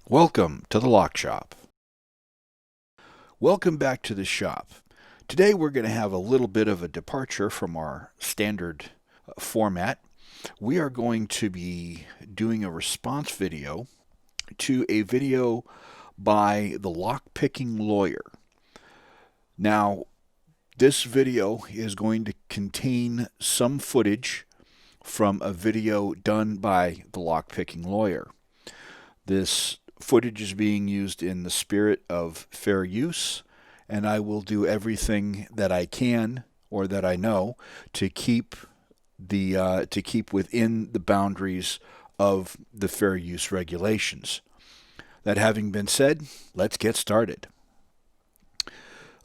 Welcome to the Lock Shop. Welcome back to the shop. Today we're going to have a little bit of a departure from our standard format. We are going to be doing a response video to a video by the lock-picking lawyer. Now, this video is going to contain some footage from a video done by the lock-picking lawyer. This footage is being used in the spirit of fair use, and I will do everything that I can or that I know to keep within the boundaries of the fair use regulations. That having been said, let's get started.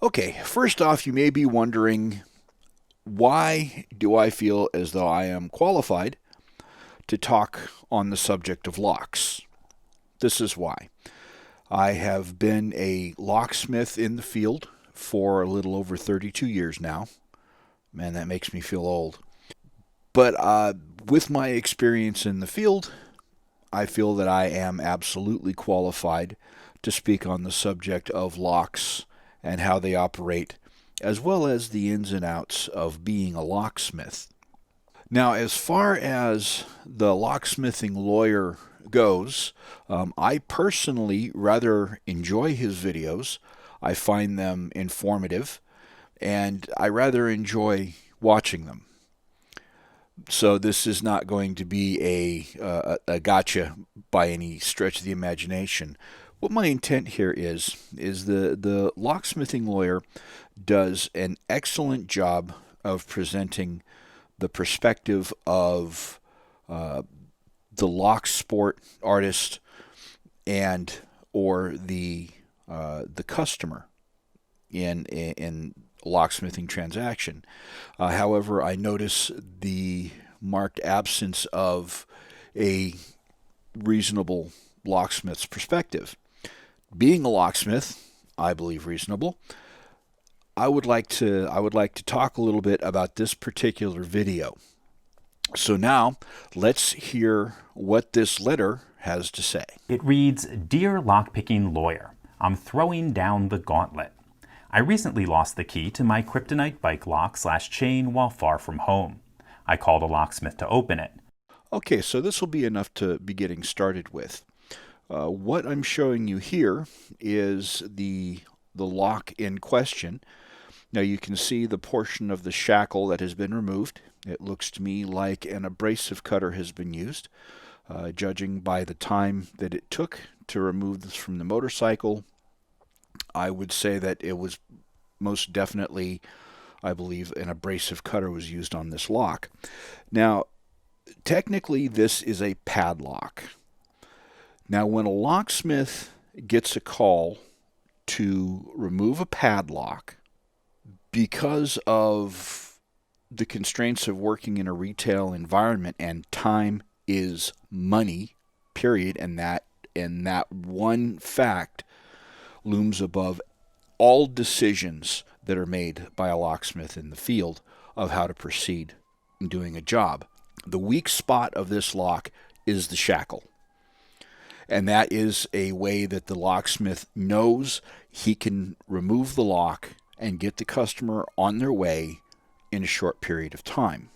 Okay, first off, you may be wondering, why do I feel as though I am qualified to talk on the subject of locks? This is why. I have been a locksmith in the field for a little over 32 years now. Man, that makes me feel old. But with my experience in the field, I feel that I am absolutely qualified to speak on the subject of locks and how they operate, as well as the ins and outs of being a locksmith. Now, as far as the locksmithing lawyer goes, I personally rather enjoy his videos. I find them informative, and I rather enjoy watching them. So this is not going to be a gotcha by any stretch of the imagination. What my intent here is the locksmithing lawyer does an excellent job of presenting the perspective of the lock sport artist and or the customer in a locksmithing transaction. However, I notice the marked absence of a reasonable locksmith's perspective. Being a locksmith, I believe reasonable. I would like to talk a little bit about this particular video. So now, let's hear what this letter has to say. It reads, "Dear lockpicking lawyer, I'm throwing down the gauntlet. I recently lost the key to my kryptonite bike lock/chain while far from home. I called a locksmith to open it." Okay, so this will be enough to be getting started with. What I'm showing you here is the lock in question. Now you can see the portion of the shackle that has been removed. It looks to me like an abrasive cutter has been used. Judging by the time that it took to remove this from the motorcycle, I would say that it was most definitely, I believe, an abrasive cutter was used on this lock. Now, technically this is a padlock. Now, when a locksmith gets a call to remove a padlock, because of the constraints of working in a retail environment, and time is money, period, and that one fact looms above all decisions that are made by a locksmith in the field of how to proceed in doing a job. The weak spot of this lock is the shackle. And that is a way that the locksmith knows he can remove the lock and get the customer on their way in a short period of time.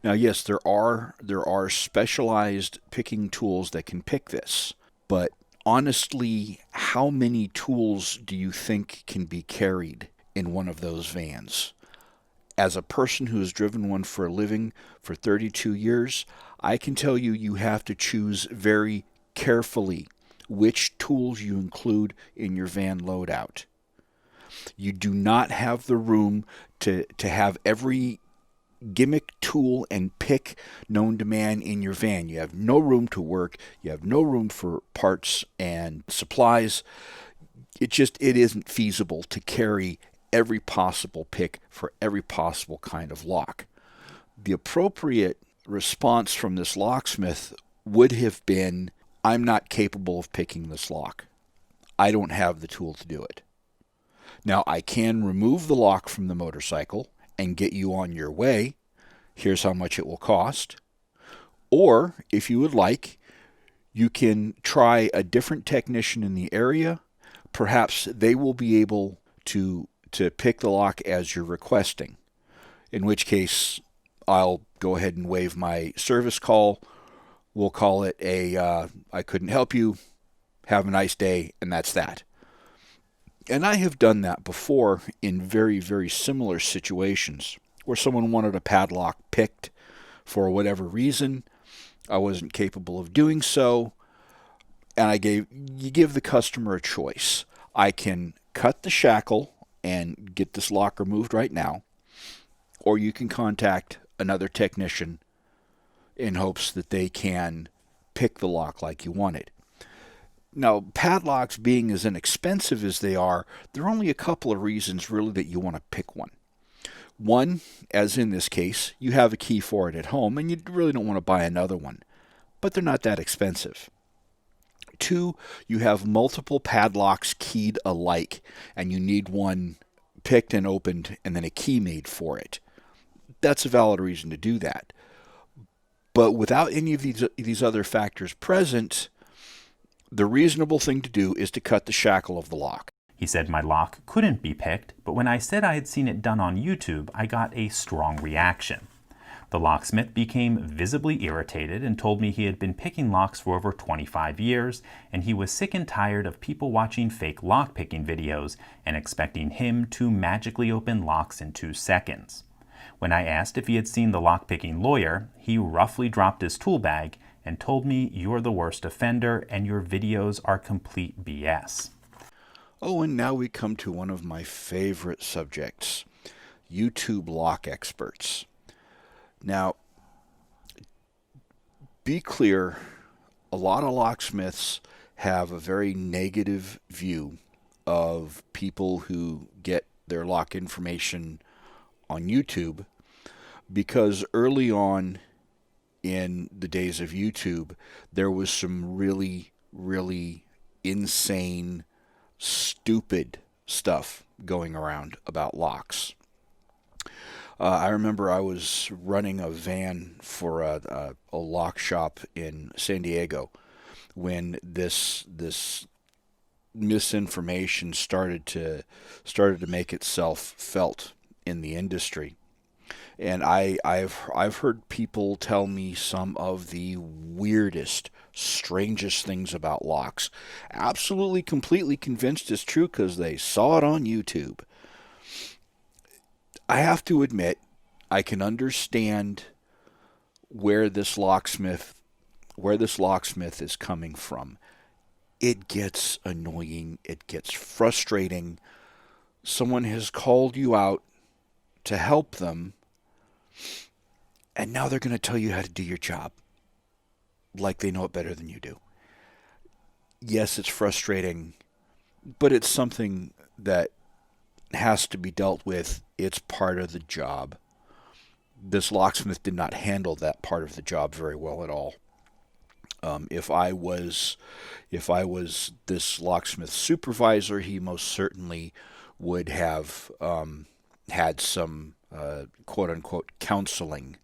Now, yes, there are specialized picking tools that can pick this, but honestly, how many tools do you think can be carried in one of those vans? As a person who has driven one for a living for 32 years, I can tell you you have to choose very carefully which tools you include in your van loadout. You do not have the room to have every gimmick tool and pick known to man in your van. You have no room to work. You have no room for parts and supplies. It isn't feasible to carry every possible pick for every possible kind of lock. The appropriate response from this locksmith would have been, I'm not capable of picking this lock. I don't have the tool to do it. Now, I can remove the lock from the motorcycle and get you on your way. Here's how much it will cost. Or, if you would like, You can try a different technician in the area. Perhaps they will be able to pick the lock as you're requesting, in which case I'll go ahead and waive my service call. We'll call it a I couldn't help you, have a nice day, and that's that. And I have done that before in very, very similar situations where someone wanted a padlock picked for whatever reason. I wasn't capable of doing so, and you give the customer a choice. I can cut the shackle and get this lock removed right now, or you can contact another technician in hopes that they can pick the lock like you want it. Now, padlocks being as inexpensive as they are, there are only a couple of reasons really that you want to pick one. One, as in this case, you have a key for it at home and you really don't want to buy another one, but they're not that expensive. Two, you have multiple padlocks keyed alike and you need one picked and opened and then a key made for it. That's a valid reason to do that. But without any of these other factors present, the reasonable thing to do is to cut the shackle of the lock. He said my lock couldn't be picked, but when I said I had seen it done on YouTube, I got a strong reaction. The locksmith became visibly irritated and told me he had been picking locks for over 25 years, and he was sick and tired of people watching fake lock-picking videos and expecting him to magically open locks in 2 seconds. When I asked if he had seen the lock-picking lawyer, he roughly dropped his tool bag and told me, "You're the worst offender and your videos are complete BS." Oh, and now we come to one of my favorite subjects, YouTube lock experts. Now, be clear, a lot of locksmiths have a very negative view of people who get their lock information on YouTube, because early on in the days of YouTube, there was some really, really insane, stupid stuff going around about locks. I remember I was running a van for a lock shop in San Diego when this misinformation started to make itself felt in the industry. And I've heard people tell me some of the weirdest, strangest things about locks. Absolutely, completely convinced it's true because they saw it on YouTube. I have to admit, I can understand where this locksmith is coming from. It gets annoying. It gets frustrating. Someone has called you out to help them, and now they're going to tell you how to do your job like they know it better than you do. Yes, it's frustrating, but it's something that has to be dealt with. It's part of the job. This locksmith did not handle that part of the job very well at all. If I was this locksmith supervisor, he most certainly would have had some quote unquote counseling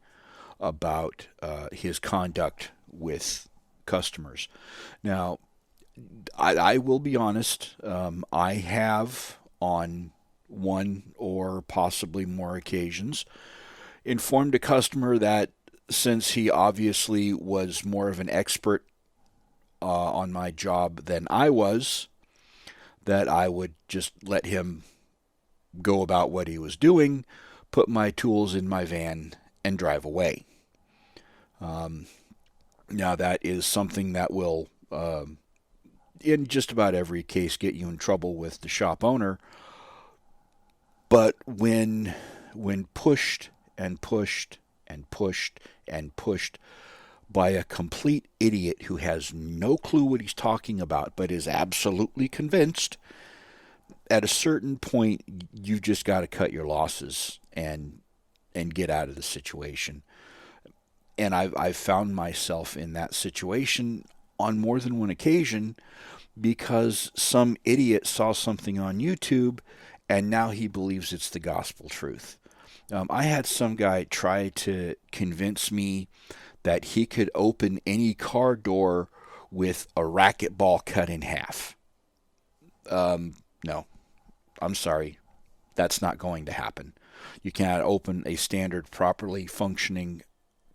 about his conduct with customers. Now, I will be honest. I have on one or possibly more occasions informed a customer that since he obviously was more of an expert on my job than I was, that I would just let him go about what he was doing, put my tools in my van, and drive away. Now that is something that will, in just about every case, get you in trouble with the shop owner. But when pushed and pushed and pushed and pushed by a complete idiot who has no clue what he's talking about but is absolutely convinced, at a certain point you've just got to cut your losses and get out of the situation. And I've found myself in that situation on more than one occasion because some idiot saw something on YouTube and now he believes it's the gospel truth. I had some guy try to convince me that he could open any car door with a racquetball cut in half. No, I'm sorry. That's not going to happen. You cannot open a standard, properly functioning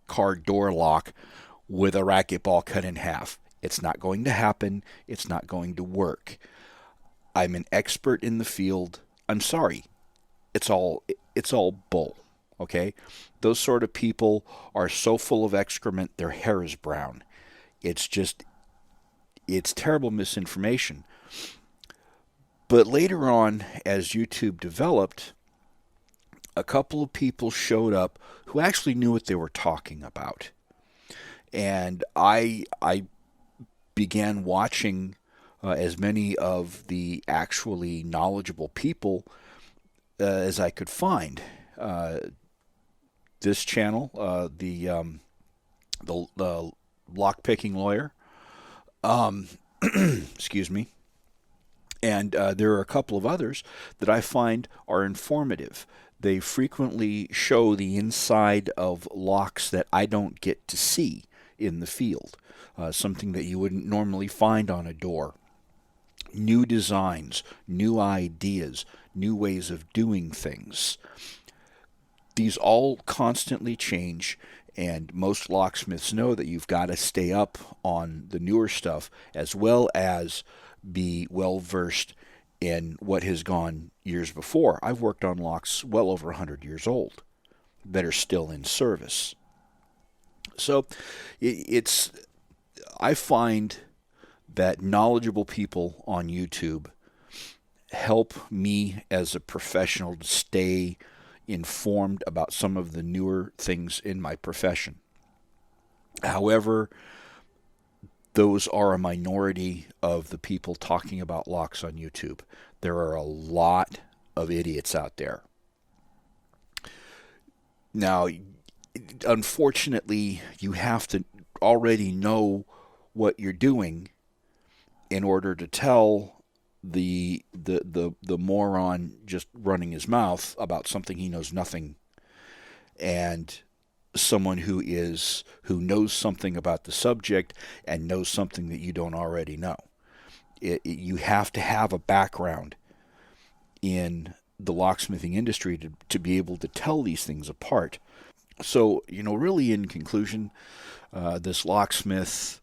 car door lock with a racquetball cut in half. It's not going to happen. It's not going to work. I'm an expert in the field. I'm sorry. It's all bull. Okay? Those sort of people are so full of excrement their hair is brown. It's just it's terrible misinformation. But later on, as YouTube developed, a couple of people showed up who actually knew what they were talking about. And I began watching as many of the actually knowledgeable people as I could find. This channel, the lock picking lawyer, excuse me, and there are a couple of others that I find are informative. They frequently show the inside of locks that I don't get to see in the field, something that you wouldn't normally find on a door. New designs, new ideas, new ways of doing things. These all constantly change, and most locksmiths know that you've got to stay up on the newer stuff as well as be well versed in what has gone years before. I've worked on locks well over 100 years old that are still in service. So it's I find that knowledgeable people on YouTube help me as a professional to stay informed about some of the newer things in my profession. However, those are a minority of the people talking about locks on YouTube. There are a lot of idiots out there. Now, unfortunately, you have to already know what you're doing in order to tell the moron just running his mouth about something he knows nothing, and someone who knows something about the subject and knows something that you don't already know. You have to have a background in the locksmithing industry to be able to tell these things apart. So, really in conclusion, this locksmith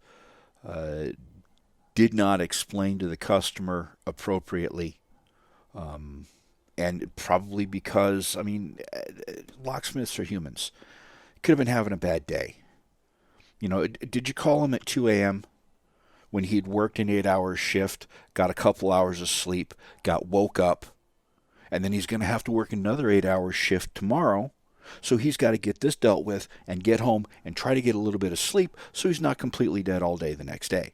did not explain to the customer appropriately. And probably because, locksmiths are humans. Could have been having a bad day. Did you call him at 2 a.m. when he'd worked an 8-hour shift, got a couple hours of sleep, got woke up, and then he's going to have to work another 8-hour shift tomorrow? So he's got to get this dealt with and get home and try to get a little bit of sleep so he's not completely dead all day the next day.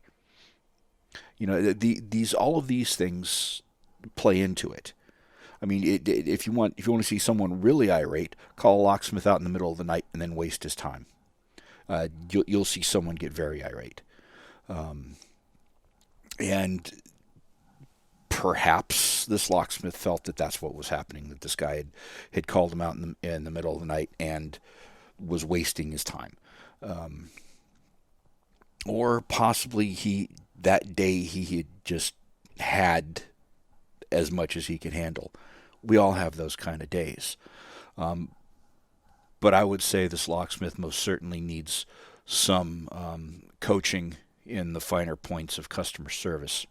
All of these things play into it. If you want to see someone really irate, call a locksmith out in the middle of the night and then waste his time. You'll see someone get very irate, and perhaps this locksmith felt that that's what was happening. That this guy had called him out in the middle of the night and was wasting his time, or possibly that day he had just had as much as he could handle. We all have those kind of days. But I would say this locksmith most certainly needs some coaching in the finer points of customer service.